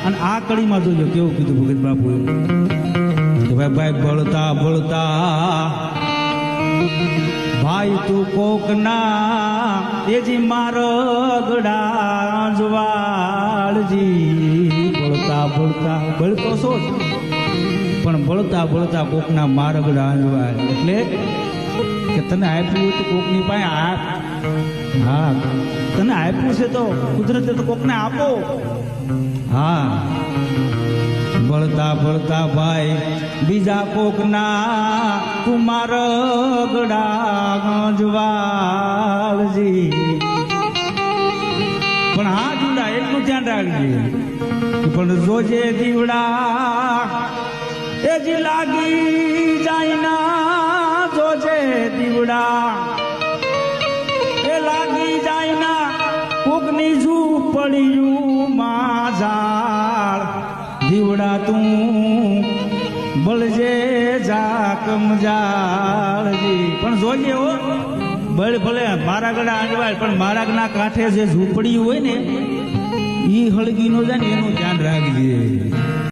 અને આ કડીમાં જોજો કેવું કીધું ભગત બાપુએ કે ભાઈ બળતા બળતા ભાઈ તું કોક ના એજી મારગડા જવાળજી બળતા બળતા બળતો છો પણ બળતા બળતા કોકના મારગડા અંજવાળ એટલે કે તને આપ્યું તો કોકની પાસે આપ હા તને આપ્યું છે તો કુદરતે તો કોકને આપો હા બળતા બળતા ભાઈ બીજા કોકના તું મારગડા ગંજવાળજી પણ હા દીવડા એટલું ધ્યાન રાખજે પણ જોજે દીવડા એ જી લાગી જાય ના જોજે દીવડા એ લાગી જાય ના કોકની ઝૂંપડિયું માં ઝાડ દીવડા તું બળજે જાકમ જાળજી પણ જોજે હો બળ ભલે મારા ગળા આંજવાય પણ મારા કાંઠે જે ઝૂંપડી હોય ને ઈ હળગી નો જાય ને એનું ધ્યાન રાખજે.